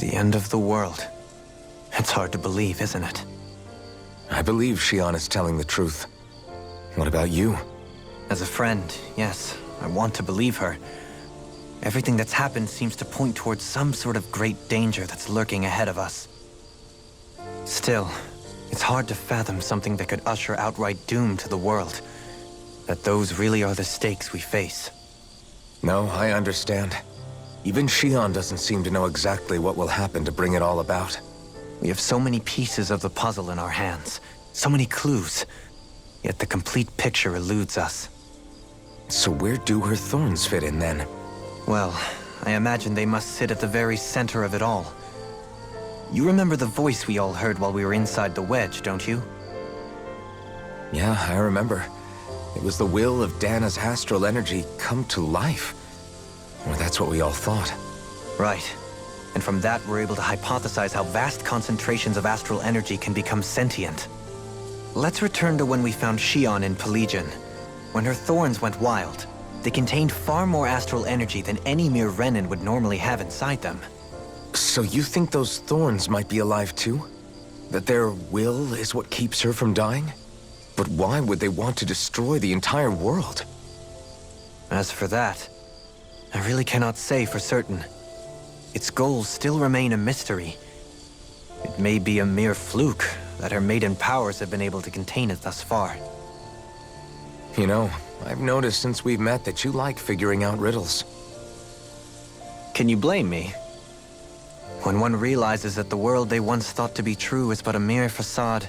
The end of the world. It's hard to believe, isn't it? I believe Shion is telling the truth. What about you? As a friend, yes, I want to believe her. Everything that's happened seems to point towards some sort of great danger that's lurking ahead of us. Still, it's hard to fathom something that could usher outright doom to the world. That those really are the stakes we face. No, I understand. Even Shion doesn't seem to know exactly what will happen to bring it all about. We have so many pieces of the puzzle in our hands, so many clues, yet the complete picture eludes us. So where do her thorns fit in then? Well, I imagine they must sit at the very center of it all. You remember the voice we all heard while we were inside the wedge, don't you? Yeah, I remember. It was the will of Dana's astral energy come to life. Or that's what we all thought. Right. And from that, we're able to hypothesize how vast concentrations of astral energy can become sentient. Let's return to when we found Shion in Pelegion. When her thorns went wild, they contained far more astral energy than any mere Renin would normally have inside them. So you think those thorns might be alive too? That their will is what keeps her from dying? But why would they want to destroy the entire world? As for that, I really cannot say for certain. Its goals still remain a mystery. It may be a mere fluke that her maiden powers have been able to contain it thus far. You know, I've noticed since we've met that you like figuring out riddles. Can you blame me? When one realizes that the world they once thought to be true is but a mere facade,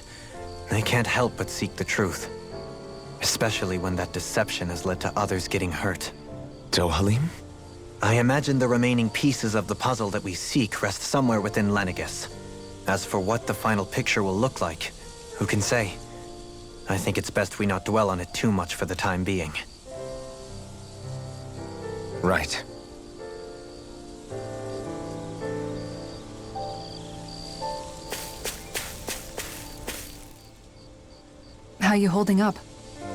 they can't help but seek the truth. Especially when that deception has led to others getting hurt. Dohalim? I imagine the remaining pieces of the puzzle that we seek rest somewhere within Lenegis. As for what the final picture will look like, who can say? I think it's best we not dwell on it too much for the time being. Right. How you holding up?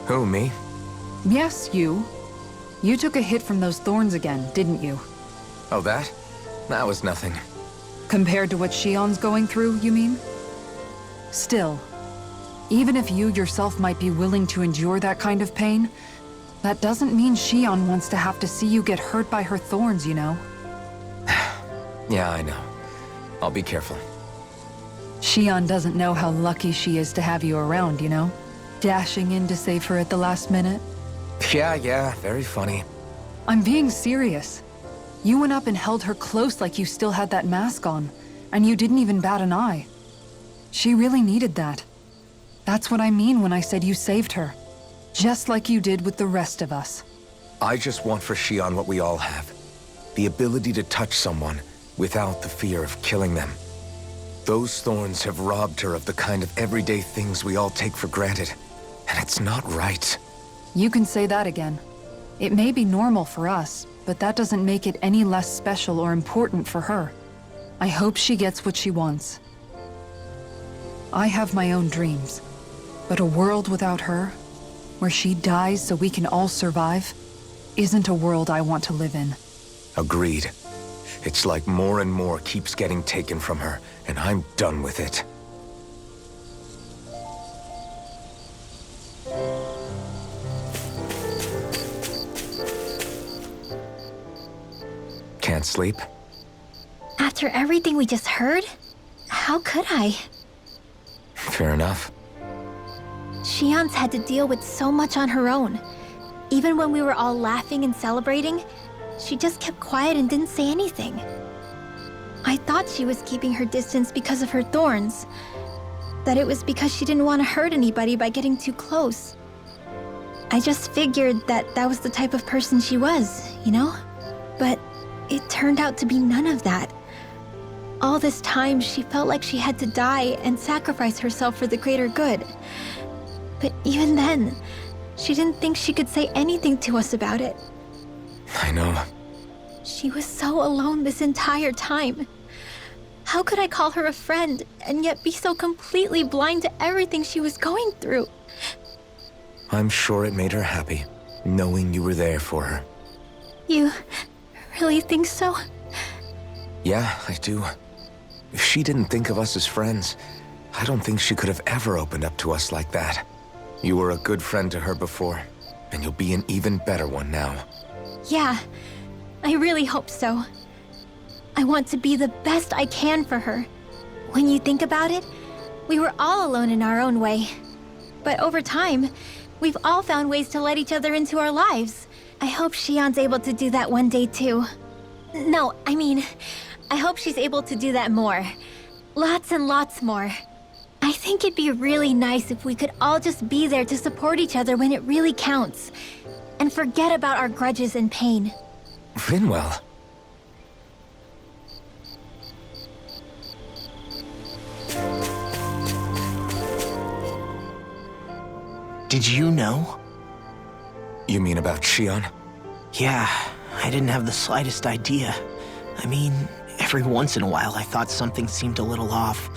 Who, me? Yes, you. You took a hit from those thorns again, didn't you? Oh, that? That was nothing. Compared to what Shion's going through, you mean? Still, even if you yourself might be willing to endure that kind of pain, that doesn't mean Shion wants to have to see you get hurt by her thorns, you know? Yeah, I know. I'll be careful. Shion doesn't know how lucky she is to have you around, you know? Dashing in to save her at the last minute. Yeah, very funny. I'm being serious. You went up and held her close like you still had that mask on, and you didn't even bat an eye. She really needed that. That's what I mean when I said you saved her. Just like you did with the rest of us. I just want for Shion what we all have. The ability to touch someone without the fear of killing them. Those thorns have robbed her of the kind of everyday things we all take for granted. And it's not right. You can say that again. It may be normal for us, but that doesn't make it any less special or important for her. I hope she gets what she wants. I have my own dreams, but a world without her, where she dies so we can all survive, isn't a world I want to live in. Agreed. It's like more and more keeps getting taken from her, and I'm done with it. Can't sleep? After everything we just heard? How could I? Fair enough. Shion's had to deal with so much on her own. Even when we were all laughing and celebrating, she just kept quiet and didn't say anything. I thought she was keeping her distance because of her thorns. That it was because she didn't want to hurt anybody by getting too close. I just figured that that was the type of person she was, you know? But it turned out to be none of that. All this time, she felt like she had to die and sacrifice herself for the greater good. But even then, she didn't think she could say anything to us about it. I know. She was so alone this entire time. How could I call her a friend and yet be so completely blind to everything she was going through? I'm sure it made her happy, knowing you were there for her. You really think so? Yeah, I do. If she didn't think of us as friends, I don't think she could have ever opened up to us like that. You were a good friend to her before, and you'll be an even better one now. Yeah, I really hope so. I want to be the best I can for her. When you think about it, we were all alone in our own way. But over time, we've all found ways to let each other into our lives. I hope Shion's able to do that one day too. No, I mean, I hope she's able to do that more. Lots and lots more. I think it'd be really nice if we could all just be there to support each other when it really counts. And forget about our grudges and pain. Rinwell. Did you know? You mean about Shion? Yeah, I didn't have the slightest idea. I mean, every once in a while I thought something seemed a little off,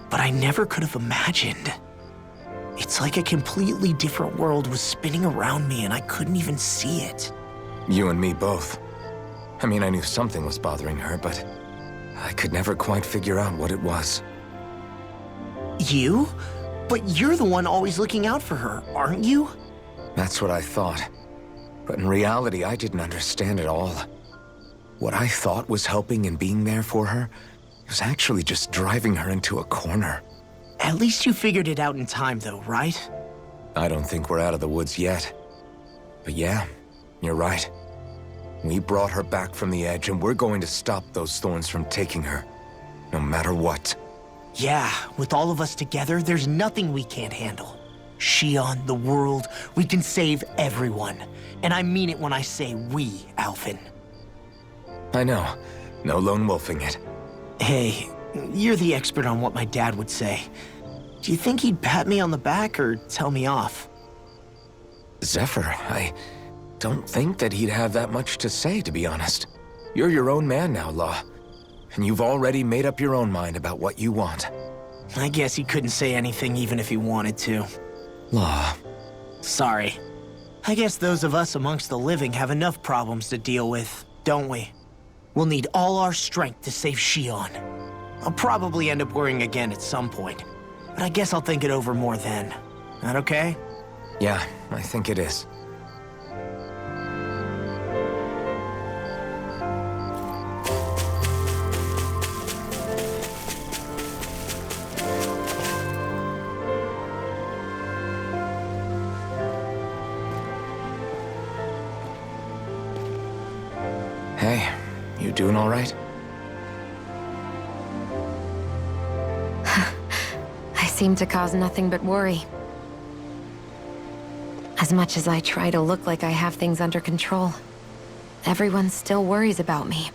but I never could have imagined. It's like a completely different world was spinning around me and I couldn't even see it. You and me both. I mean, I knew something was bothering her, but I could never quite figure out what it was. You? But you're the one always looking out for her, aren't you? That's what I thought. But in reality, I didn't understand it all. What I thought was helping and being there for her was actually just driving her into a corner. At least you figured it out in time though, right? I don't think we're out of the woods yet. But yeah, you're right. We brought her back from the edge and we're going to stop those thorns from taking her. No matter what. Yeah, with all of us together, there's nothing we can't handle. Shion, the world, we can save everyone. And I mean it when I say we, Alphen. I know. No lone wolfing it. Hey, you're the expert on what my dad would say. Do you think he'd pat me on the back or tell me off? Zephyr, I don't think that he'd have that much to say, to be honest. You're your own man now, Law. And you've already made up your own mind about what you want. I guess he couldn't say anything even if he wanted to. Law. Sorry. I guess those of us amongst the living have enough problems to deal with, don't we? We'll need all our strength to save Shion. I'll probably end up worrying again at some point, but I guess I'll think it over more then. That okay? Yeah, I think it is. Hey, you doing all right? I seem to cause nothing but worry. As much as I try to look like I have things under control, everyone still worries about me.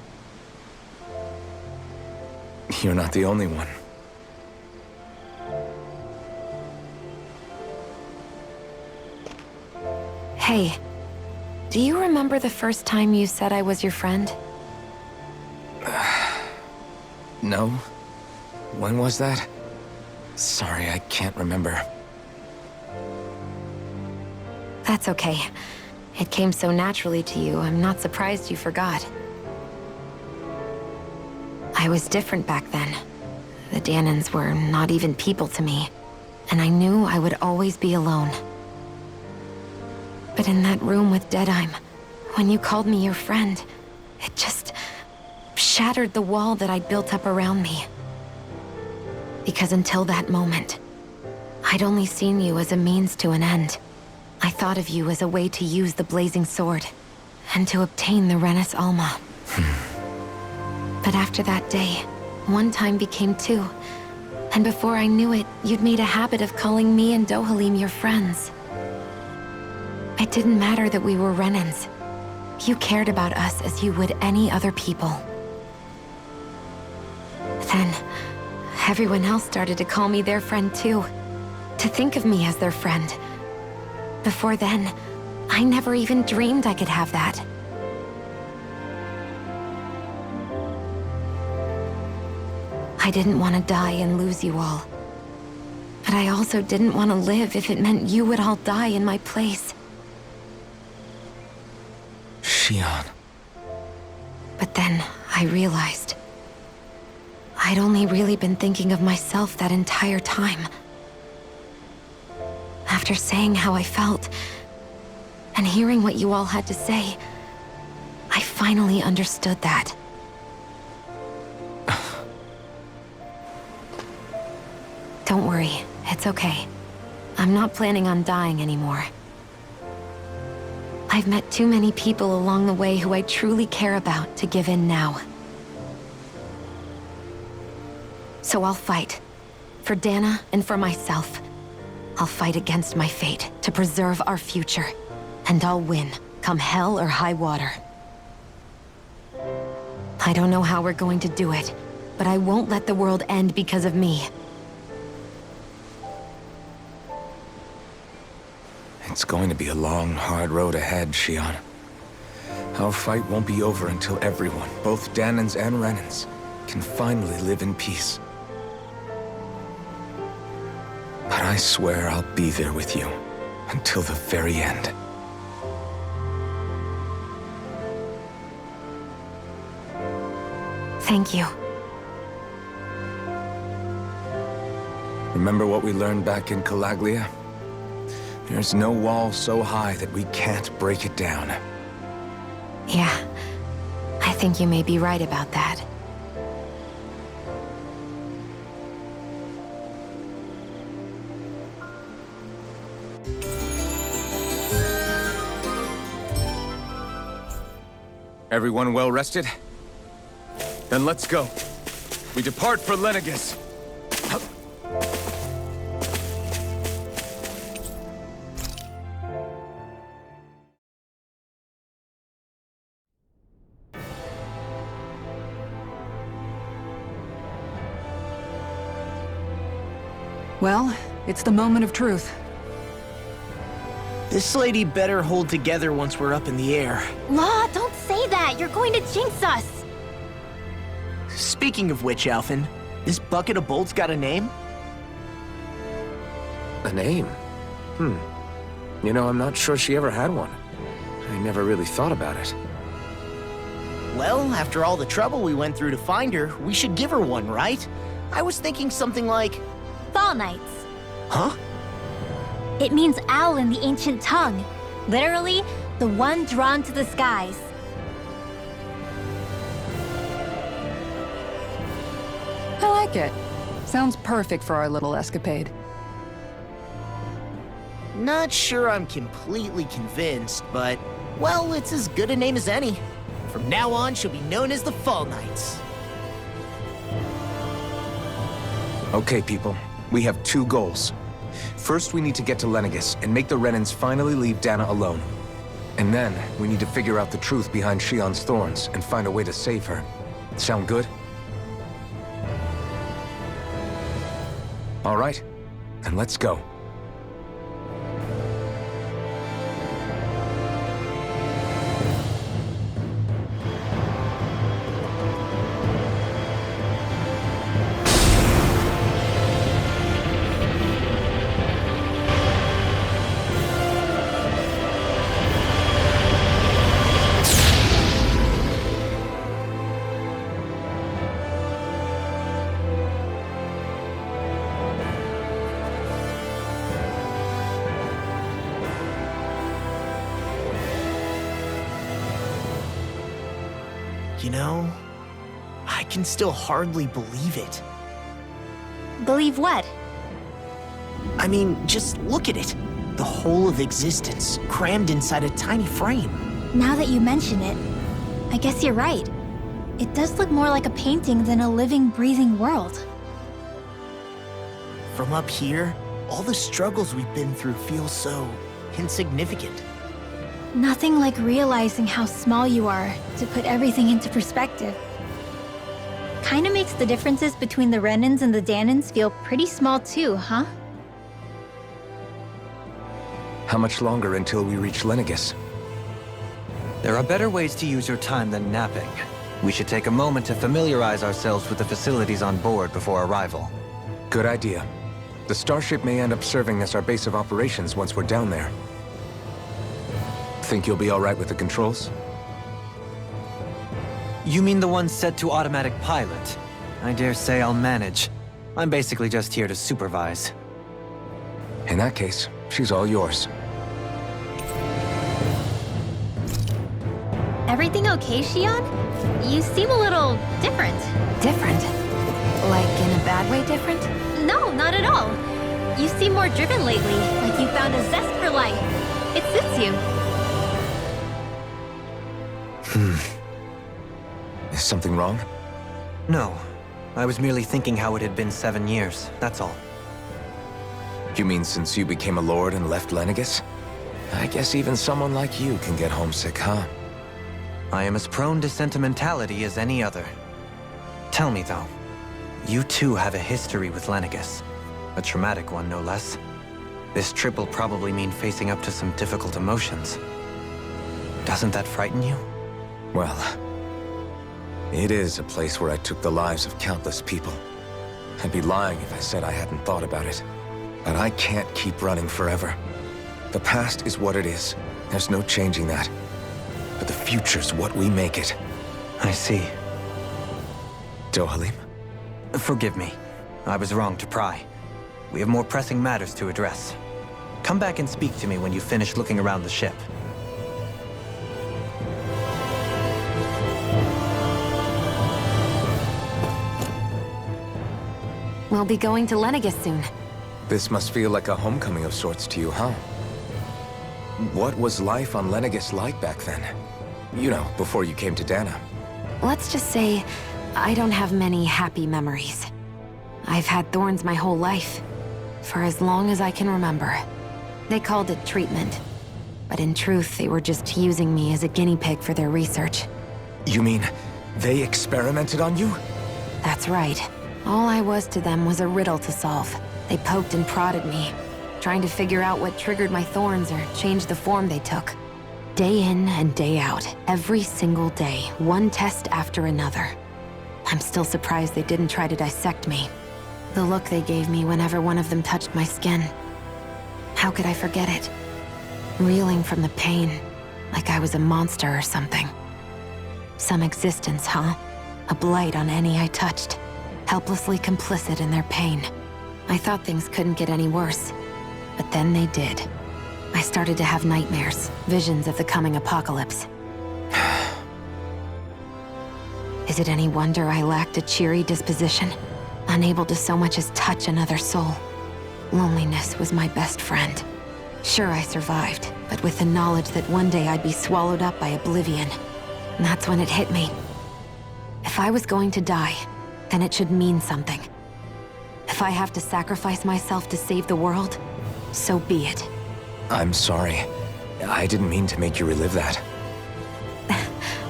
You're not the only one. Hey, do you remember the first time you said I was your friend? No? When was that? Sorry, I can't remember. That's okay. It came so naturally to you, I'm not surprised you forgot. I was different back then. The Dahnans were not even people to me, and I knew I would always be alone. But in that room with Deadheim, when you called me your friend, it just shattered the wall that I'd built up around me. Because until that moment, I'd only seen you as a means to an end. I thought of you as a way to use the Blazing Sword, and to obtain the Renis Alma. But after that day, one time became two, and before I knew it, you'd made a habit of calling me and Dohalim your friends. It didn't matter that we were Renans. You cared about us as you would any other people. Then, everyone else started to call me their friend too. To think of me as their friend. Before then, I never even dreamed I could have that. I didn't want to die and lose you all. But I also didn't want to live if it meant you would all die in my place. Shion. But then I realized I'd only really been thinking of myself that entire time. After saying how I felt, and hearing what you all had to say, I finally understood that. Don't worry, it's okay. I'm not planning on dying anymore. I've met too many people along the way who I truly care about to give in now. So I'll fight. For Dana and for myself. I'll fight against my fate to preserve our future. And I'll win, come hell or high water. I don't know how we're going to do it, but I won't let the world end because of me. It's going to be a long, hard road ahead, Shion. Our fight won't be over until everyone, both Danans and Renans, can finally live in peace. But I swear I'll be there with you until the very end. Thank you. Remember what we learned back in Calaglia? There's no wall so high that we can't break it down. Yeah, I think you may be right about that. Everyone well rested? Then let's go. We depart for Lenegis. Well, it's the moment of truth. This lady better hold together once we're up in the air. Law, don't say that! You're going to jinx us! Speaking of which, Alphen, this bucket of bolts got a name? A name? You know, I'm not sure she ever had one. I never really thought about it. Well, after all the trouble we went through to find her, we should give her one, right? I was thinking something like... Fall Knights. Huh? It means owl in the ancient tongue. Literally, the one drawn to the skies. I like it. Sounds perfect for our little escapade. Not sure I'm completely convinced, but, well, it's as good a name as any. From now on, she'll be known as the Fall Knights. Okay, people. We have two goals. First, we need to get to Lenegis and make the Renans finally leave Dana alone. And then, we need to figure out the truth behind Shion's thorns and find a way to save her. Sound good? All right, then let's go. You know, I can still hardly believe it. Believe what? I mean, just look at it. The whole of existence, crammed inside a tiny frame. Now that you mention it, I guess you're right. It does look more like a painting than a living, breathing world. From up here, all the struggles we've been through feel so insignificant. Nothing like realizing how small you are to put everything into perspective. Kinda makes the differences between the Renans and the Danans feel pretty small too, huh? How much longer until we reach Lenegis? There are better ways to use your time than napping. We should take a moment to familiarize ourselves with the facilities on board before arrival. Good idea. The starship may end up serving as our base of operations once we're down there. Think you'll be all right with the controls? You mean the one set to automatic pilot? I dare say I'll manage. I'm basically just here to supervise. In that case, she's all yours. Everything okay, Shion? You seem a little different. Different? Like in a bad way different? No, not at all. You seem more driven lately, like you found a zest for life. It suits you. Is something wrong? No. I was merely thinking how it had been 7 years, that's all. You mean since you became a lord and left Lenegis? I guess even someone like you can get homesick, huh? I am as prone to sentimentality as any other. Tell me, though, you too have a history with Lenegis. A traumatic one, no less. This trip will probably mean facing up to some difficult emotions. Doesn't that frighten you? Well, it is a place where I took the lives of countless people. I'd be lying if I said I hadn't thought about it. But I can't keep running forever. The past is what it is. There's no changing that. But the future's what we make it. I see. Dohalim? Forgive me. I was wrong to pry. We have more pressing matters to address. Come back and speak to me when you finish looking around the ship. We'll be going to Lenegis soon. This must feel like a homecoming of sorts to you, huh? What was life on Lenegis like back then? You know, before you came to Dana. Let's just say, I don't have many happy memories. I've had thorns my whole life, for as long as I can remember. They called it treatment, but in truth, they were just using me as a guinea pig for their research. You mean, they experimented on you? That's right. All I was to them was a riddle to solve. They poked and prodded me, trying to figure out what triggered my thorns or changed the form they took. Day in and day out, every single day, one test after another. I'm still surprised they didn't try to dissect me. The look they gave me whenever one of them touched my skin. How could I forget it? Reeling from the pain, like I was a monster or something. Some existence, huh? A blight on any I touched. Helplessly complicit in their pain. I thought things couldn't get any worse, but then they did. I started to have nightmares, visions of the coming apocalypse. Is it any wonder I lacked a cheery disposition? Unable to so much as touch another soul. Loneliness was my best friend. Sure, I survived, but with the knowledge that one day I'd be swallowed up by oblivion. And that's when it hit me. If I was going to die, then it should mean something. If I have to sacrifice myself to save the world, so be it. I'm sorry. I didn't mean to make you relive that.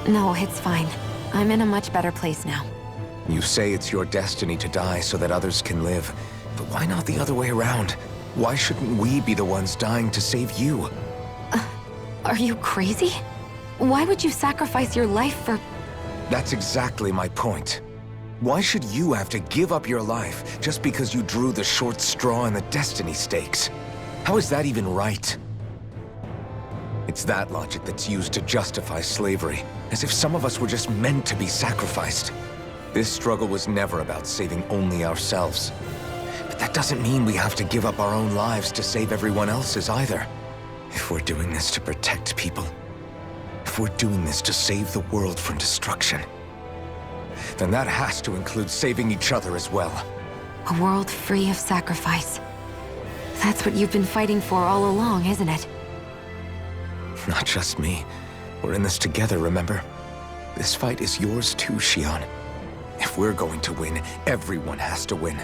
No, it's fine. I'm in a much better place now. You say it's your destiny to die so that others can live. But why not the other way around? Why shouldn't we be the ones dying to save you? Are you crazy? Why would you sacrifice your life for... That's exactly my point. Why should you have to give up your life just because you drew the short straw in the destiny stakes? How is that even right? It's that logic that's used to justify slavery, as if some of us were just meant to be sacrificed. This struggle was never about saving only ourselves. But that doesn't mean we have to give up our own lives to save everyone else's either. If we're doing this to protect people, if we're doing this to save the world from destruction, then that has to include saving each other as well. A world free of sacrifice. That's what you've been fighting for all along, isn't it? Not just me. We're in this together, remember? This fight is yours too, Shion. If we're going to win, everyone has to win.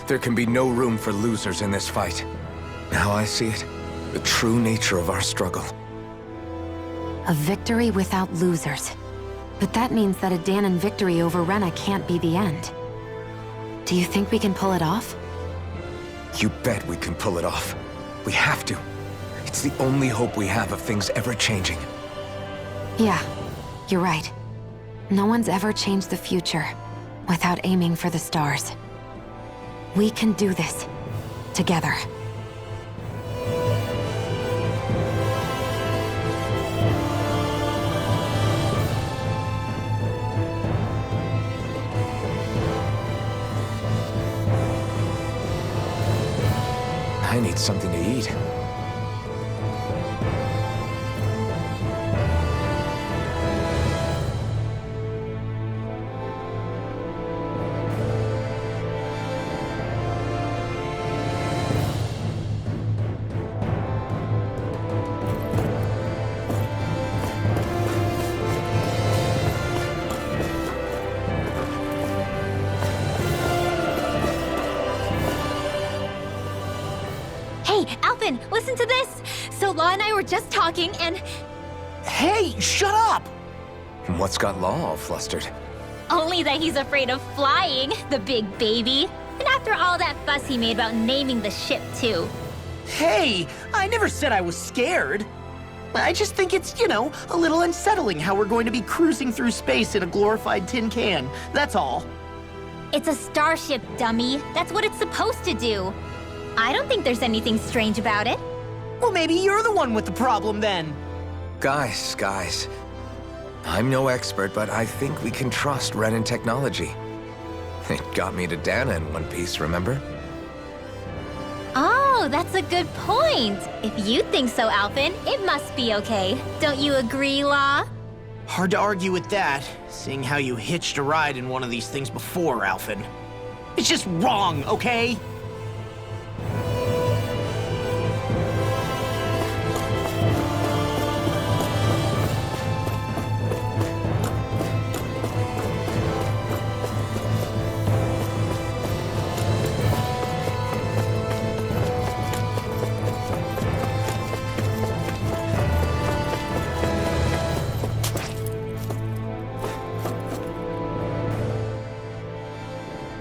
There can be no room for losers in this fight. Now I see it. The true nature of our struggle. A victory without losers. But that means that a Dahnan victory over Rena can't be the end. Do you think we can pull it off? You bet we can pull it off. We have to. It's the only hope we have of things ever changing. Yeah, you're right. No one's ever changed the future without aiming for the stars. We can do this. Together. I need something to eat. Hey, Alphen, listen to this! So Law and I were just talking and... Hey, shut up! What's got Law all flustered? Only that he's afraid of flying, the big baby. And after all that fuss he made about naming the ship, too. Hey, I never said I was scared. I just think it's, a little unsettling how we're going to be cruising through space in a glorified tin can. That's all. It's a starship, dummy. That's what it's supposed to do. I don't think there's anything strange about it. Well, maybe you're the one with the problem then. Guys. I'm no expert, but I think we can trust Renan technology. It got me to Dana in one piece, remember? Oh, that's a good point. If you think so, Alphen, it must be okay. Don't you agree, Law? Hard to argue with that, seeing how you hitched a ride in one of these things before, Alphen. It's just wrong, okay?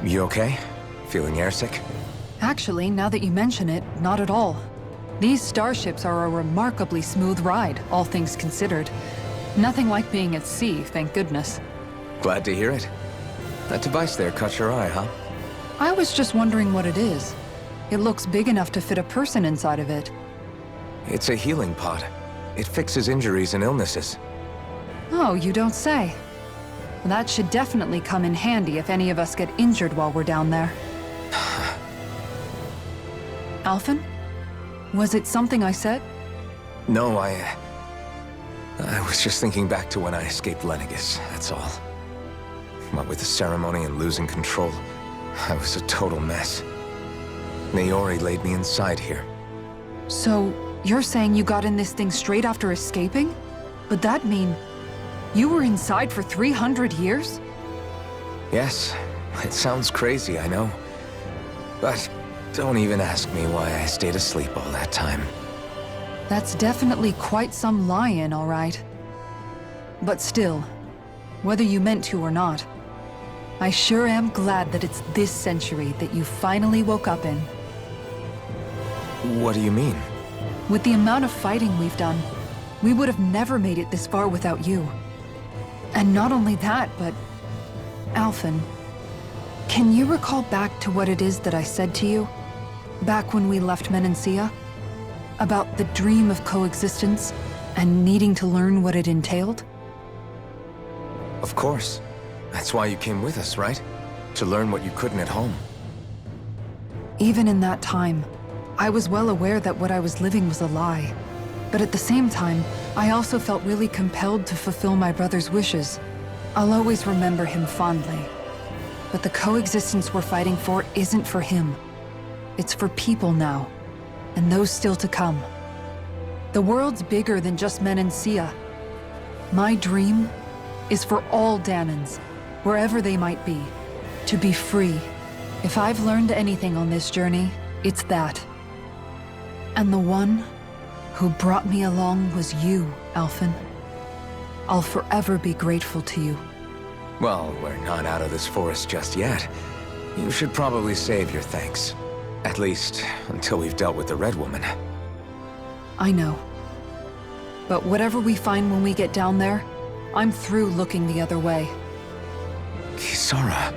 You okay? Feeling airsick? Actually, now that you mention it, not at all. These starships are a remarkably smooth ride, all things considered. Nothing like being at sea, thank goodness. Glad to hear it. That device there caught your eye, huh? I was just wondering what it is. It looks big enough to fit a person inside of it. It's a healing pod. It fixes injuries and illnesses. Oh, you don't say. That should definitely come in handy if any of us get injured while we're down there. Alphen? Was it something I said? No, I was just thinking back to when I escaped Lenegis, that's all. What with the ceremony and losing control, I was a total mess. Naori laid me inside here. So, you're saying you got in this thing straight after escaping? But that mean... you were inside for 300 years? Yes, it sounds crazy, I know. But don't even ask me why I stayed asleep all that time. That's definitely quite some lie-in, all right. But still, whether you meant to or not, I sure am glad that it's this century that you finally woke up in. What do you mean? With the amount of fighting we've done, we would have never made it this far without you. And not only that, but... Alphen, can you recall back to what it is that I said to you? Back when we left Menancia? About the dream of coexistence, and needing to learn what it entailed? Of course. That's why you came with us, right? To learn what you couldn't at home. Even in that time, I was well aware that what I was living was a lie. But at the same time, I also felt really compelled to fulfill my brother's wishes. I'll always remember him fondly. But the coexistence we're fighting for isn't for him. It's for people now, and those still to come. The world's bigger than just Menancia. My dream is for all Dahnans, wherever they might be, to be free. If I've learned anything on this journey, it's that. And the one who brought me along was you, Alphen. I'll forever be grateful to you. Well, we're not out of this forest just yet. You should probably save your thanks. At least, until we've dealt with the Red Woman. I know. But whatever we find when we get down there, I'm through looking the other way. Kisara.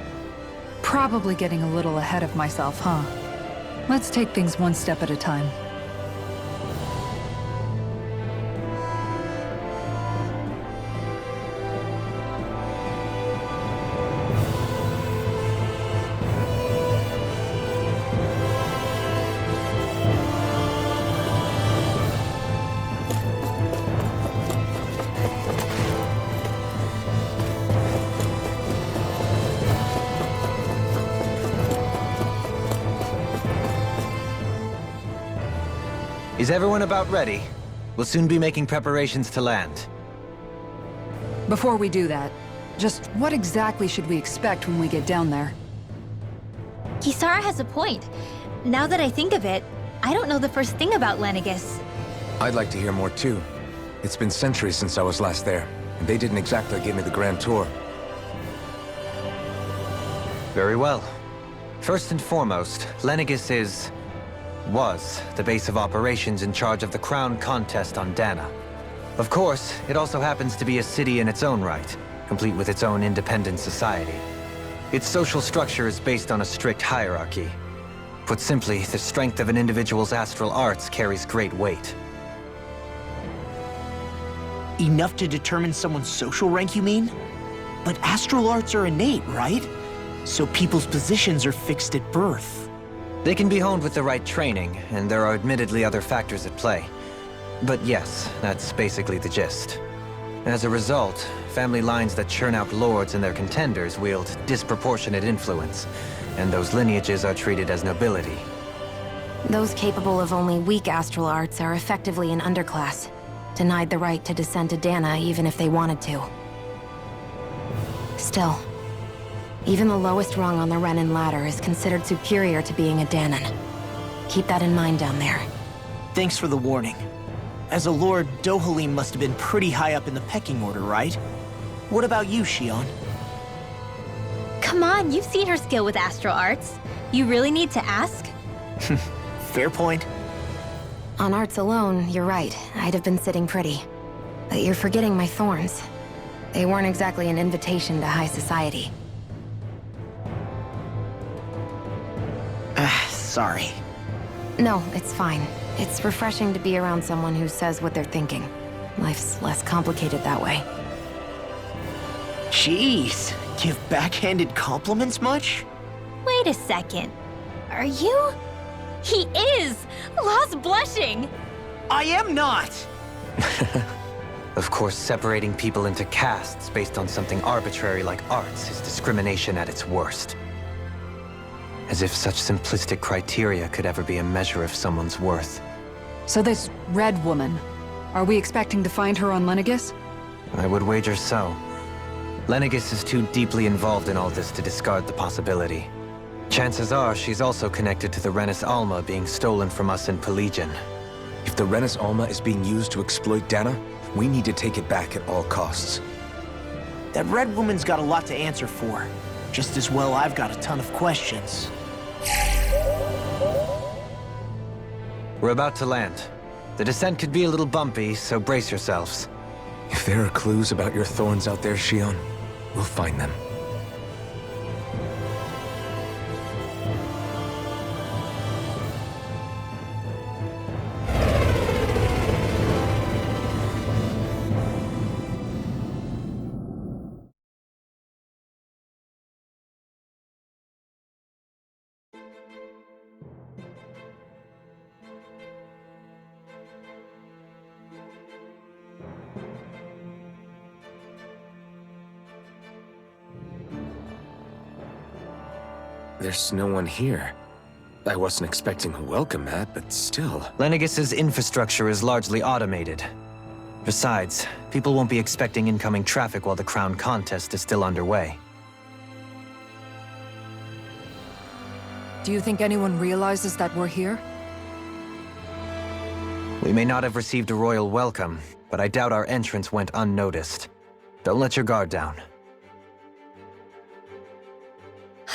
Probably getting a little ahead of myself, huh? Let's take things one step at a time. Is everyone about ready? We'll soon be making preparations to land. Before we do that, just what exactly should we expect when we get down there? Kisara has a point. Now that I think of it, I don't know the first thing about Lenegis. I'd like to hear more too. It's been centuries since I was last there, and they didn't exactly give me the grand tour. Very well. First and foremost, Lenegis was the base of operations in charge of the crown contest on Dana. Of course, it also happens to be a city in its own right, complete with its own independent society. Its social structure is based on a strict hierarchy. Put simply, the strength of an individual's astral arts carries great weight. Enough to determine someone's social rank, you mean? But astral arts are innate, right? So people's positions are fixed at birth. They can be honed with the right training, and there are admittedly other factors at play. But yes, that's basically the gist. As a result, family lines that churn out lords and their contenders wield disproportionate influence, and those lineages are treated as nobility. Those capable of only weak astral arts are effectively an underclass, denied the right to descend to Dana even if they wanted to. Still, even the lowest rung on the Renan ladder is considered superior to being a Danan. Keep that in mind down there. Thanks for the warning. As a lord, Dohalim must have been pretty high up in the pecking order, right? What about you, Shion? Come on, you've seen her skill with astral arts. You really need to ask? Fair point. On arts alone, you're right. I'd have been sitting pretty. But you're forgetting my thorns. They weren't exactly an invitation to high society. Sorry. No, it's fine. It's refreshing to be around someone who says what they're thinking. Life's less complicated that way. Jeez, give backhanded compliments much? Wait a second. Are you? He is! Lost blushing! I am not! Of course, separating people into castes based on something arbitrary like arts is discrimination at its worst. As if such simplistic criteria could ever be a measure of someone's worth. So this Red Woman, are we expecting to find her on Lenegis? I would wager so. Lenegis is too deeply involved in all this to discard the possibility. Chances are she's also connected to the Renis Alma being stolen from us in Pelegion. If the Renis Alma is being used to exploit Dana, we need to take it back at all costs. That red woman's got a lot to answer for. Just as well I've got a ton of questions. We're about to land. The descent could be a little bumpy, so brace yourselves. If there are clues about your thorns out there, Shion, we'll find them. There's no one here. I wasn't expecting a welcome mat, but still. Lenegis's infrastructure is largely automated. Besides, people won't be expecting incoming traffic while the crown contest is still underway. Do you think anyone realizes that we're here? We may not have received a royal welcome, but I doubt our entrance went unnoticed. Don't let your guard down.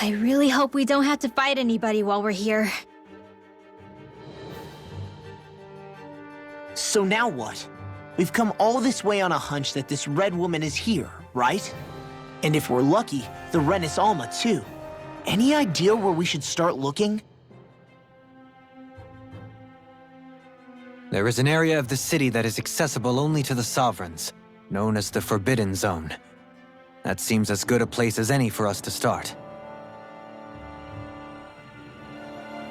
I really hope we don't have to fight anybody while we're here. So now what? We've come all this way on a hunch that this red woman is here, right? And if we're lucky, the Renis Alma too. Any idea where we should start looking? There is an area of the city that is accessible only to the Sovereigns, known as the Forbidden Zone. That seems as good a place as any for us to start.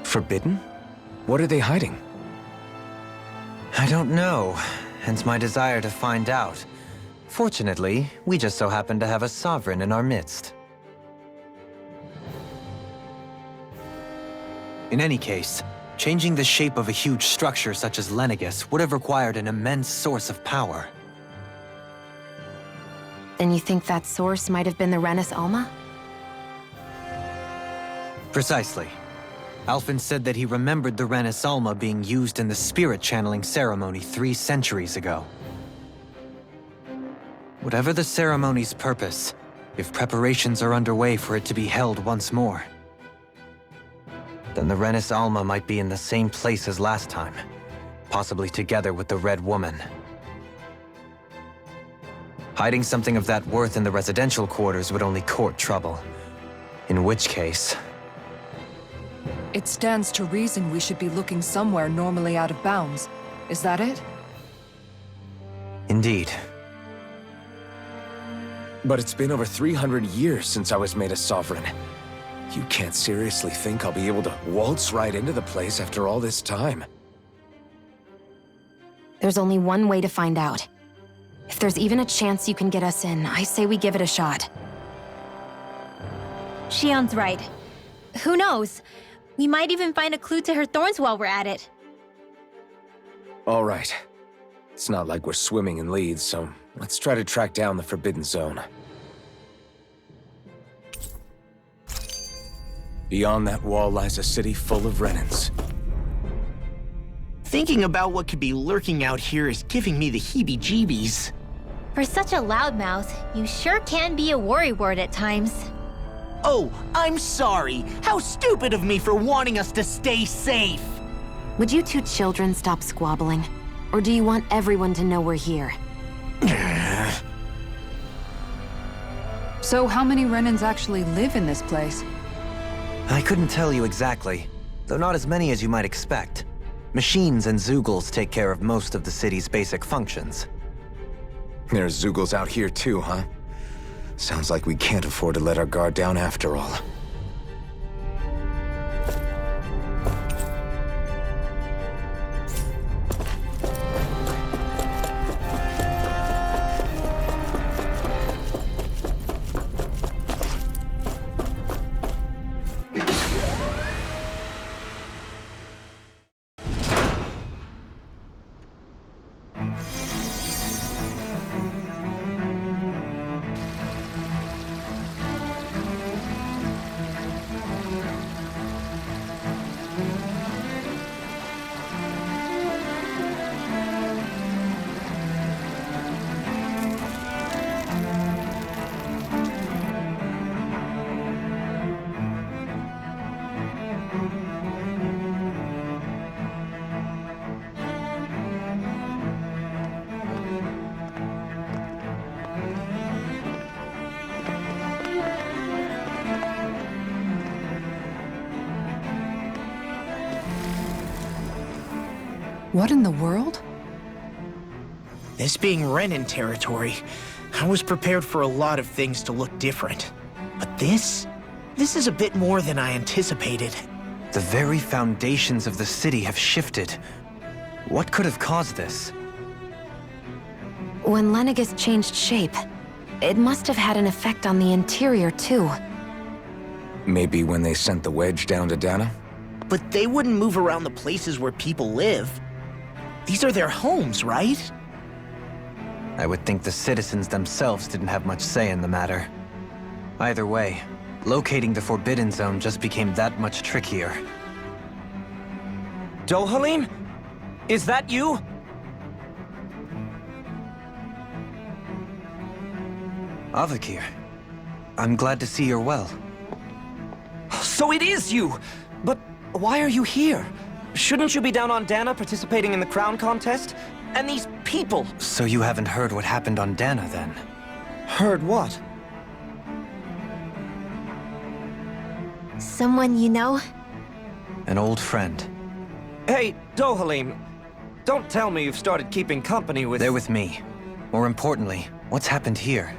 Forbidden? What are they hiding? I don't know, hence my desire to find out. Fortunately, we just so happen to have a Sovereign in our midst. In any case, Changing the shape of a huge structure such as Lenegus would have required an immense source of power. Then you think that source might have been the Renis Alma? Precisely. Alphen said that he remembered the Renis Alma being used in the spirit channeling ceremony 3 centuries ago. Whatever the ceremony's purpose, if preparations are underway for it to be held once more, then the Renis Alma might be in the same place as last time, possibly together with the Red Woman. Hiding something of that worth in the residential quarters would only court trouble. In which case... It stands to reason we should be looking somewhere normally out of bounds. Is that it? Indeed. But it's been over 300 years since I was made a sovereign. You can't seriously think I'll be able to waltz right into the place after all this time. There's only one way to find out. If there's even a chance you can get us in, I say we give it a shot. Shion's right. Who knows? We might even find a clue to her thorns while we're at it. All right. It's not like we're swimming in leads, so let's try to track down the Forbidden Zone. Beyond that wall lies a city full of Renans. Thinking about what could be lurking out here is giving me the heebie-jeebies. For such a loudmouth, you sure can be a worrywart at times. Oh, I'm sorry. How stupid of me for wanting us to stay safe. Would you two children stop squabbling? Or do you want everyone to know we're here? So how many Renans actually live in this place? I couldn't tell you exactly, though not as many as you might expect. Machines and Zeugles take care of most of the city's basic functions. There's Zeugles out here too, huh? Sounds like we can't afford to let our guard down after all. What in the world? This being Renan territory, I was prepared for a lot of things to look different. But this is a bit more than I anticipated. The very foundations of the city have shifted. What could have caused this? When Lenegus changed shape, it must have had an effect on the interior too. Maybe when they sent the wedge down to Dana? But they wouldn't move around the places where people live. These are their homes, right? I would think the citizens themselves didn't have much say in the matter. Either way, locating the Forbidden Zone just became that much trickier. Dohalim? Is that you? Avakir, I'm glad to see you're well. So it is you! But why are you here? Shouldn't you be down on Dana participating in the crown contest? And these people! So you haven't heard what happened on Dana, then? Heard what? Someone you know? An old friend. Hey, Dohalim, don't tell me you've started keeping company with... They're with me. More importantly, what's happened here?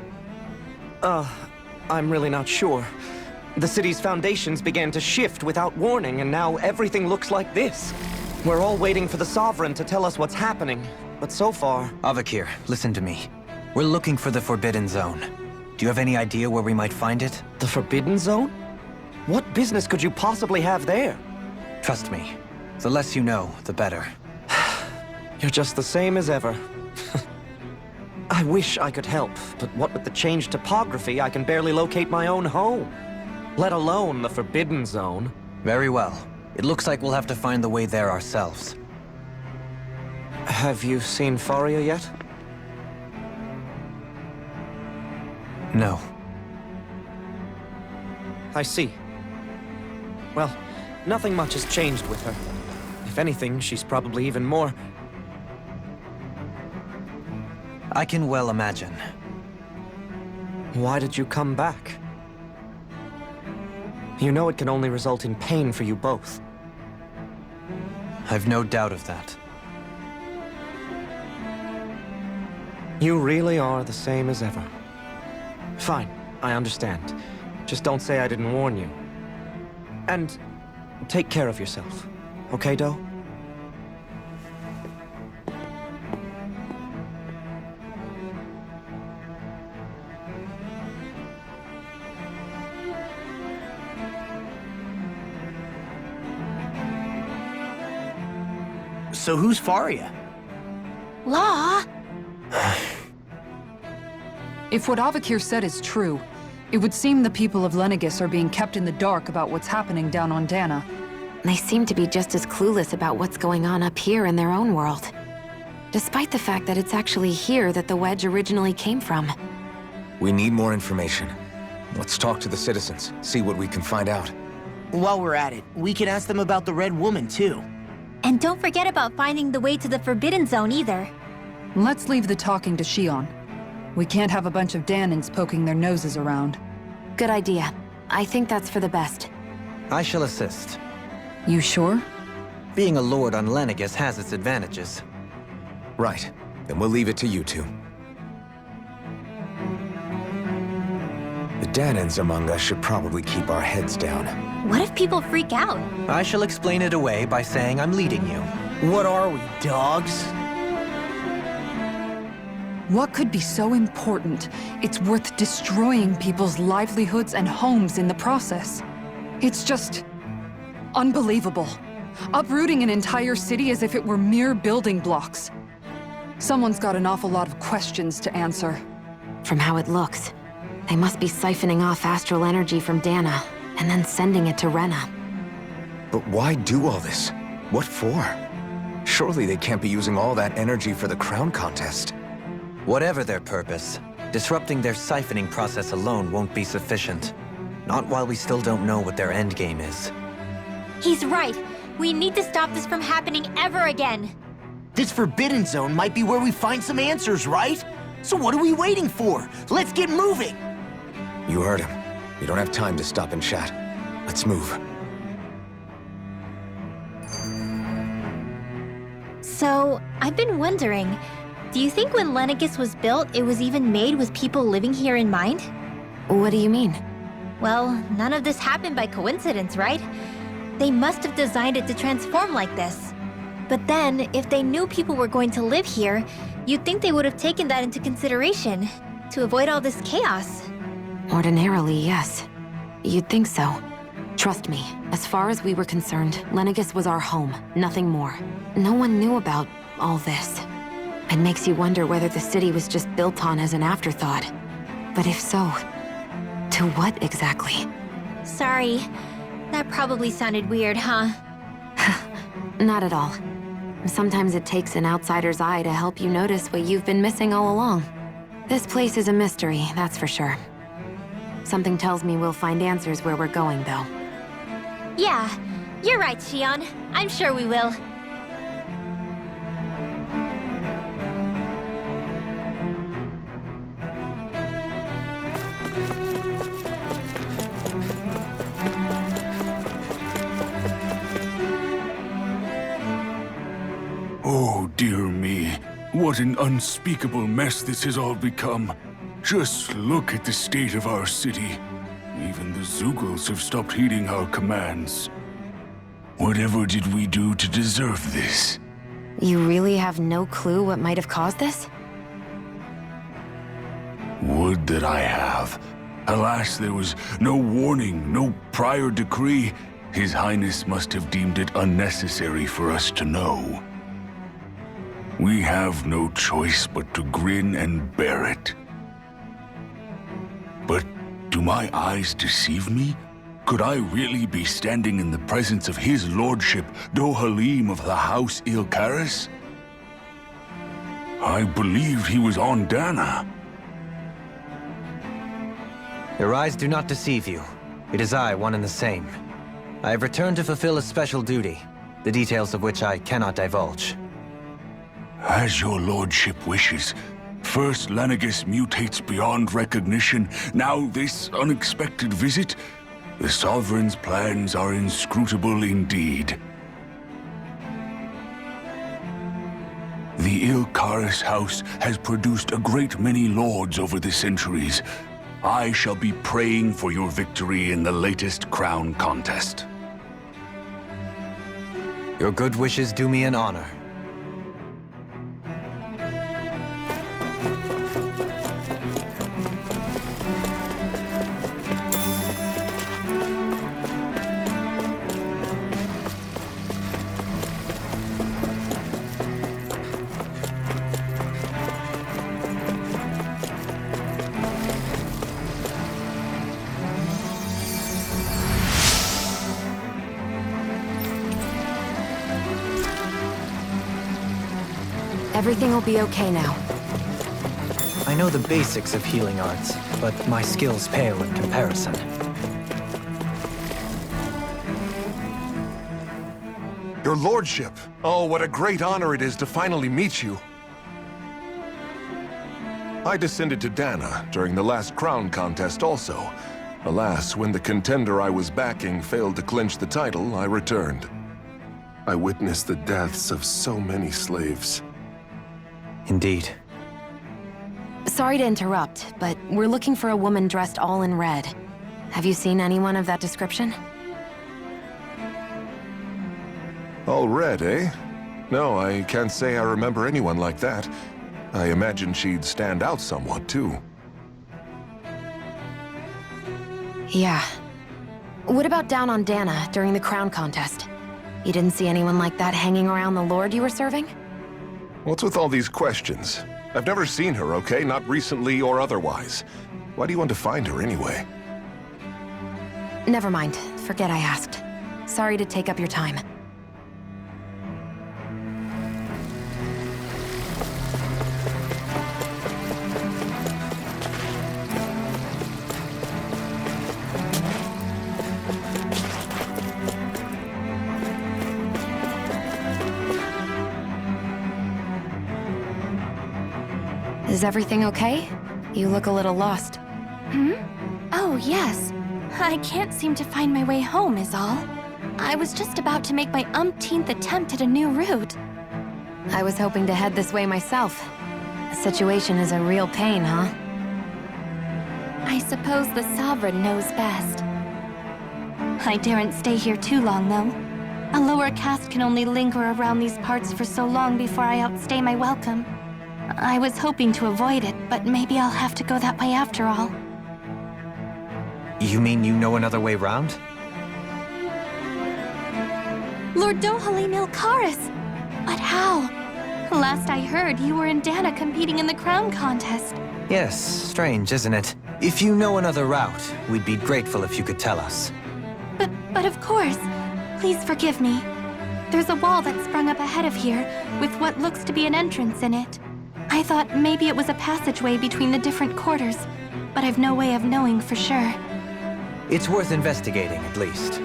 I'm really not sure. The city's foundations began to shift without warning, and now everything looks like this. We're all waiting for the Sovereign to tell us what's happening, but so far... Avakir, listen to me. We're looking for the Forbidden Zone. Do you have any idea where we might find it? The Forbidden Zone? What business could you possibly have there? Trust me. The less you know, the better. You're just the same as ever. I wish I could help, but what with the changed topography, I can barely locate my own home. Let alone the Forbidden Zone. Very well. It looks like we'll have to find the way there ourselves. Have you seen Faria yet? No. I see. Well, nothing much has changed with her. If anything, she's probably even more... I can well imagine. Why did you come back? You know it can only result in pain for you both. I've no doubt of that. You really are the same as ever. Fine, I understand. Just don't say I didn't warn you. And take care of yourself. Okay, Doe? So who's Faria? Law? If what Avakir said is true, it would seem the people of Lenegis are being kept in the dark about what's happening down on Dana. They seem to be just as clueless about what's going on up here in their own world. Despite the fact that it's actually here that the Wedge originally came from. We need more information. Let's talk to the citizens, see what we can find out. While we're at it, we can ask them about the Red Woman, too. And don't forget about finding the way to the Forbidden Zone either. Let's leave the talking to Shion. We can't have a bunch of Danans poking their noses around. Good idea. I think that's for the best. I shall assist. You sure? Being a lord on Lenegis has its advantages. Right. Then we'll leave it to you two. The Danans among us should probably keep our heads down. What if people freak out? I shall explain it away by saying I'm leading you. What are we, dogs? What could be so important? It's worth destroying people's livelihoods and homes in the process. It's just... unbelievable. Uprooting an entire city as if it were mere building blocks. Someone's got an awful lot of questions to answer. From how it looks, they must be siphoning off astral energy from Dana, and then sending it to Rena. But why do all this? What for? Surely they can't be using all that energy for the crown contest. Whatever their purpose, disrupting their siphoning process alone won't be sufficient. Not while we still don't know what their endgame is. He's right. We need to stop this from happening ever again. This Forbidden Zone might be where we find some answers, right? So what are we waiting for? Let's get moving! You heard him. We don't have time to stop and chat. Let's move. So, I've been wondering, do you think when Lenegis was built, it was even made with people living here in mind? What do you mean? Well, none of this happened by coincidence, right? They must have designed it to transform like this. But then, if they knew people were going to live here, you'd think they would have taken that into consideration, to avoid all this chaos. Ordinarily, yes. You'd think so. Trust me, as far as we were concerned, Lenegis was our home, nothing more. No one knew about all this. It makes you wonder whether the city was just built on as an afterthought. But if so, to what exactly? Sorry, that probably sounded weird, huh? Not at all. Sometimes it takes an outsider's eye to help you notice what you've been missing all along. This place is a mystery, that's for sure. Something tells me we'll find answers where we're going, though. Yeah, you're right, Shion. I'm sure we will. Oh, dear me. What an unspeakable mess this has all become. Just look at the state of our city. Even the Zeugles have stopped heeding our commands. Whatever did we do to deserve this? You really have no clue what might have caused this? Would that I have. Alas, there was no warning, no prior decree. His Highness must have deemed it unnecessary for us to know. We have no choice but to grin and bear it. But do my eyes deceive me? Could I really be standing in the presence of his lordship, Dohalim of the House Ilkaris? I believed he was on Dana. Your eyes do not deceive you. It is I, one and the same. I have returned to fulfill a special duty, the details of which I cannot divulge. As your lordship wishes. First Lenegis mutates beyond recognition, now this unexpected visit. The Sovereign's plans are inscrutable indeed. The Ilkaris house has produced a great many lords over the centuries. I shall be praying for your victory in the latest crown contest. Your good wishes do me an honor. Everything will be okay now. I know the basics of healing arts, but my skills pale in comparison. Your lordship! Oh, what a great honor it is to finally meet you! I descended to Dana during the last crown contest also. Alas, when the contender I was backing failed to clinch the title, I returned. I witnessed the deaths of so many slaves. Indeed. Sorry to interrupt, but we're looking for a woman dressed all in red. Have you seen anyone of that description? All red, eh? No, I can't say I remember anyone like that. I imagine she'd stand out somewhat, too. Yeah. What about down on Dana during the crown contest? You didn't see anyone like that hanging around the lord you were serving? What's with all these questions? I've never seen her, okay? Not recently or otherwise. Why do you want to find her anyway? Never mind. Forget I asked. Sorry to take up your time. Is everything okay? You look a little lost. Oh, yes. I can't seem to find my way home, is all. I was just about to make my umpteenth attempt at a new route. I was hoping to head this way myself. The situation is a real pain, huh? I suppose the Sovereign knows best. I daren't stay here too long, though. A lower caste can only linger around these parts for so long before I outstay my welcome. I was hoping to avoid it, but maybe I'll have to go that way after all. You mean you know another way round? Lord Dohalim Ilkaris! But how? Last I heard, you were in Dana competing in the crown contest. Yes, strange, isn't it? If you know another route, we'd be grateful if you could tell us. But of course. Please forgive me. There's a wall that sprung up ahead of here, with what looks to be an entrance in it. I thought maybe it was a passageway between the different quarters, but I've no way of knowing for sure. It's worth investigating, at least.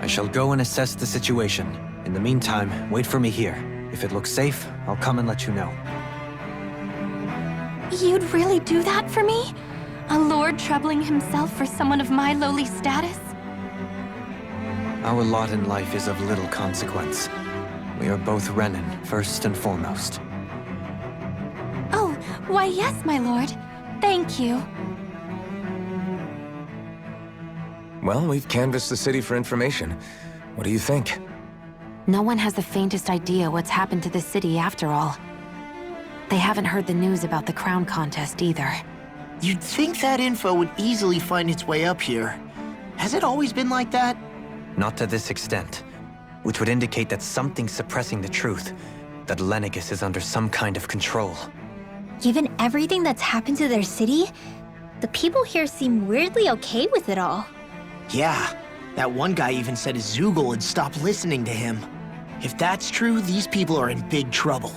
I shall go and assess the situation. In the meantime, wait for me here. If it looks safe, I'll come and let you know. You'd really do that for me? A lord troubling himself for someone of my lowly status? Our lot in life is of little consequence. We are both Renan, first and foremost. Oh, why yes, my lord. Thank you. Well, we've canvassed the city for information. What do you think? No one has the faintest idea what's happened to this city after all. They haven't heard the news about the crown contest either. You'd think that info would easily find its way up here. Has it always been like that? Not to this extent, which would indicate that something's suppressing the truth, that Lenegis is under some kind of control. Given everything that's happened to their city, the people here seem weirdly okay with it all. Yeah, that one guy even said his Zoogle had stopped listening to him. If that's true, these people are in big trouble.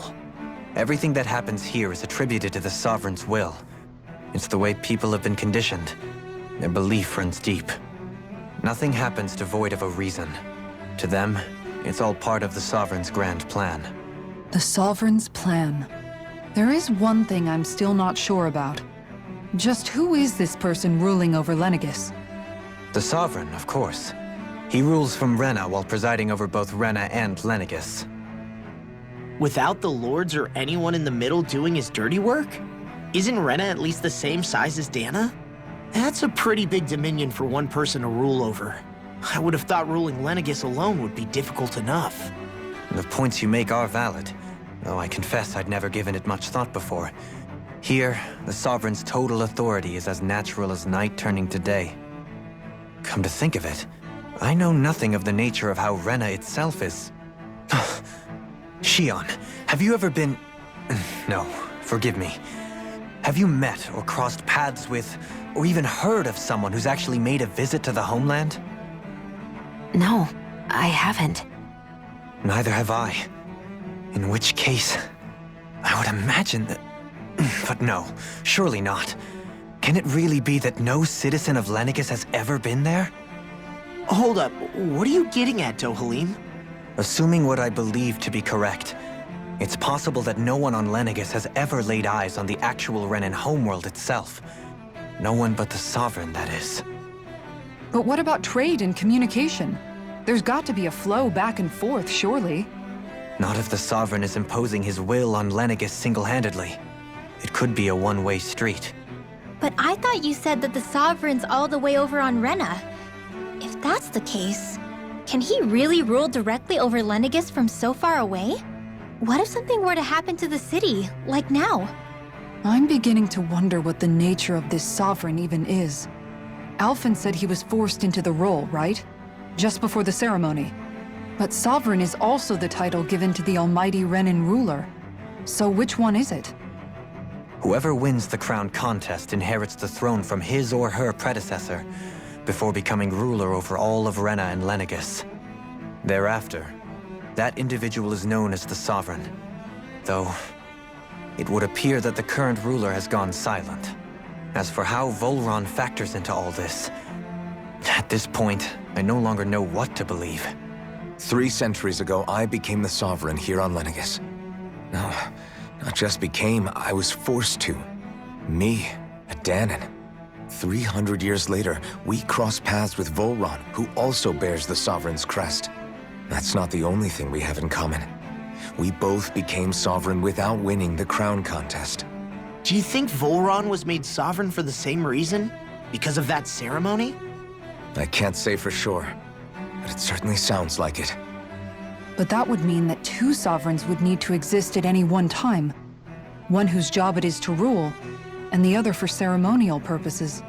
Everything that happens here is attributed to the Sovereign's will. It's the way people have been conditioned. Their belief runs deep. Nothing happens devoid of a reason. To them, it's all part of the Sovereign's grand plan. The Sovereign's plan. There is one thing I'm still not sure about. Just who is this person ruling over Lenegis? The Sovereign, of course. He rules from Rena while presiding over both Rena and Lenegis. Without the lords or anyone in the middle doing his dirty work? Isn't Rena at least the same size as Dana? That's a pretty big dominion for one person to rule over. I would have thought ruling Lenegis alone would be difficult enough. The points you make are valid, though I confess I'd never given it much thought before. Here, the Sovereign's total authority is as natural as night turning to day. Come to think of it, I know nothing of the nature of how Rena itself is. Shion, have you ever been... No, forgive me. Have you met or crossed paths with, or even heard of someone who's actually made a visit to the homeland? No, I haven't. Neither have I. In which case, I would imagine that... But no, surely not. Can it really be that no citizen of Lenegis has ever been there? Hold up, what are you getting at, Dohalim? Assuming what I believe to be correct, it's possible that no one on Lenegis has ever laid eyes on the actual Renan homeworld itself. No one but the Sovereign, that is. But what about trade and communication? There's got to be a flow back and forth, surely. Not if the Sovereign is imposing his will on Lenegis single-handedly. It could be a one-way street. But I thought you said that the Sovereign's all the way over on Rena. If that's the case, can he really rule directly over Lenegis from so far away? What if something were to happen to the city, like now? I'm beginning to wonder what the nature of this Sovereign even is. Alphen said he was forced into the role, right? Just before the ceremony. But Sovereign is also the title given to the almighty Renan ruler. So which one is it? Whoever wins the crown contest inherits the throne from his or her predecessor, before becoming ruler over all of Rena and Lenegis. Thereafter, that individual is known as the Sovereign, though it would appear that the current ruler has gone silent. As for how Volron factors into all this, at this point, I no longer know what to believe. 3 centuries ago, I became the Sovereign here on Lenegis. No, not just became, I was forced to. Me, a Dahnan. 300 years later, we cross paths with Volron, who also bears the Sovereign's crest. That's not the only thing we have in common. We both became Sovereign without winning the crown contest. Do you think Volron was made Sovereign for the same reason? Because of that ceremony? I can't say for sure, but it certainly sounds like it. But that would mean that 2 Sovereigns would need to exist at any one time. One whose job it is to rule, and the other for ceremonial purposes.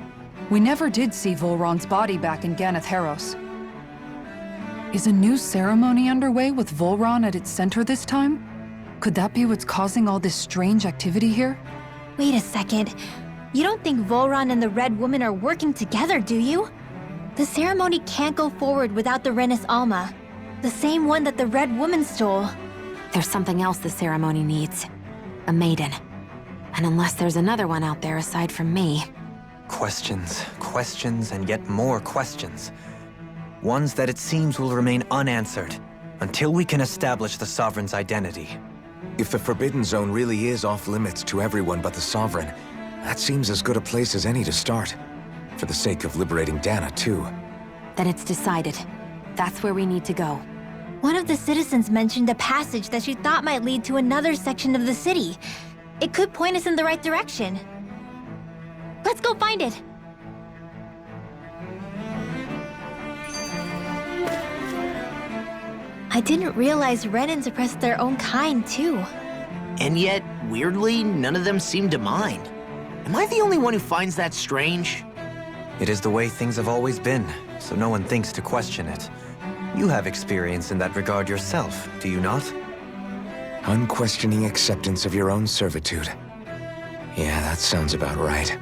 We never did see Volron's body back in Ganath Haros. Is a new ceremony underway with Volron at its center this time? Could that be what's causing all this strange activity here? Wait a second. You don't think Volron and the Red Woman are working together, do you? The ceremony can't go forward without the Renis Alma. The same one that the Red Woman stole. There's something else the ceremony needs. A maiden. And unless there's another one out there aside from me... Questions, questions, and yet more questions. Ones that it seems will remain unanswered, until we can establish the Sovereign's identity. If the Forbidden Zone really is off-limits to everyone but the Sovereign, that seems as good a place as any to start. For the sake of liberating Dana, too. Then it's decided. That's where we need to go. One of the citizens mentioned a passage that she thought might lead to another section of the city. It could point us in the right direction. Let's go find it! I didn't realize Renans oppressed their own kind, too. And yet, weirdly, none of them seem to mind. Am I the only one who finds that strange? It is the way things have always been, so no one thinks to question it. You have experience in that regard yourself, do you not? Unquestioning acceptance of your own servitude. Yeah, that sounds about right.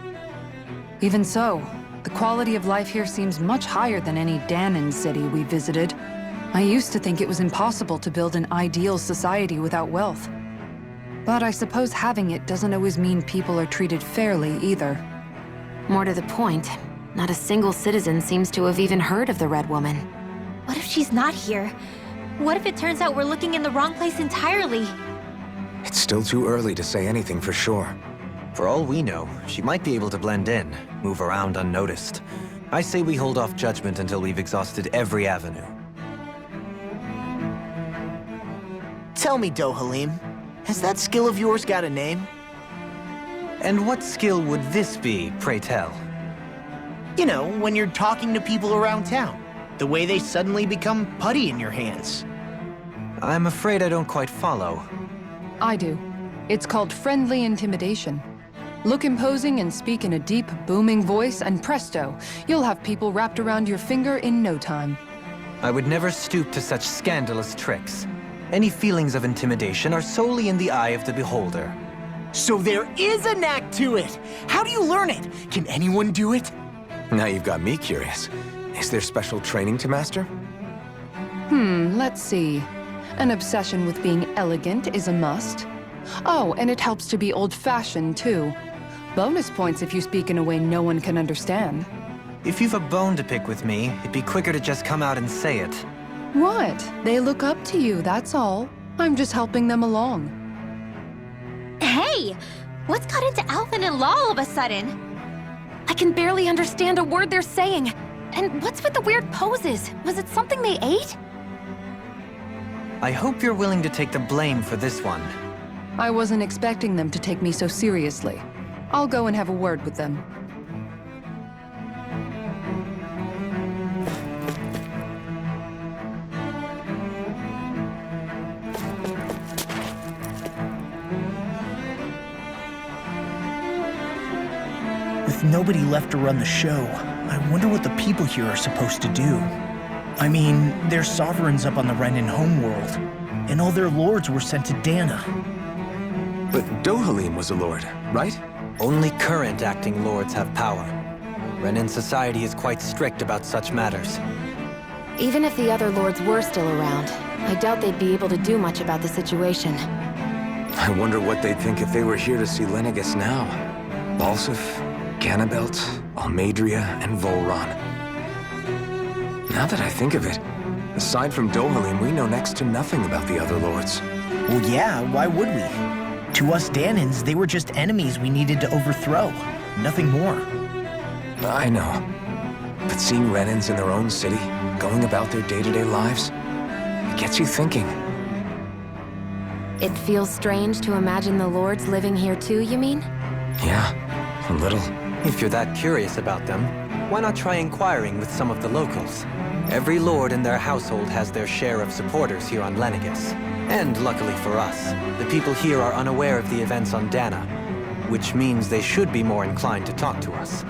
Even so, the quality of life here seems much higher than any Dahnan city we visited. I used to think it was impossible to build an ideal society without wealth. But I suppose having it doesn't always mean people are treated fairly either. More to the point, not a single citizen seems to have even heard of the Red Woman. What if she's not here? What if it turns out we're looking in the wrong place entirely? It's still too early to say anything for sure. For all we know, she might be able to blend in, move around unnoticed. I say we hold off judgment until we've exhausted every avenue. Tell me, Dohalim, has that skill of yours got a name? And what skill would this be, pray tell? You know, when you're talking to people around town. The way they suddenly become putty in your hands. I'm afraid I don't quite follow. I do. It's called friendly intimidation. Look imposing and speak in a deep, booming voice, and presto, you'll have people wrapped around your finger in no time. I would never stoop to such scandalous tricks. Any feelings of intimidation are solely in the eye of the beholder. So there is a knack to it! How do you learn it? Can anyone do it? Now you've got me curious. Is there special training to master? Let's see. An obsession with being elegant is a must. Oh, and it helps to be old-fashioned, too. Bonus points if you speak in a way no one can understand. If you've a bone to pick with me, it'd be quicker to just come out and say it. What? They look up to you, that's all. I'm just helping them along. Hey! What's got into Alvin and Law all of a sudden? I can barely understand a word they're saying. And what's with the weird poses? Was it something they ate? I hope you're willing to take the blame for this one. I wasn't expecting them to take me so seriously. I'll go and have a word with them. With nobody left to run the show, I wonder what the people here are supposed to do. I mean, their sovereign's up on the Renan homeworld, and all their lords were sent to Dahna. But Dohalim was a lord, right? Only current acting lords have power. Renan society is quite strict about such matters. Even if the other lords were still around, I doubt they'd be able to do much about the situation. I wonder what they'd think if they were here to see Lenegis now. Balsif, Ganabelt, Almadria, and Volron. Now that I think of it, aside from Dohalim, we know next to nothing about the other lords. Well, yeah, why would we? To us Dahnans, they were just enemies we needed to overthrow. Nothing more. I know. But seeing Renans in their own city, going about their day-to-day lives, it gets you thinking. It feels strange to imagine the lords living here too, you mean? Yeah, a little. If you're that curious about them, why not try inquiring with some of the locals? Every lord in their household has their share of supporters here on Lenegis. And luckily for us, the people here are unaware of the events on Dahna, which means they should be more inclined to talk to us.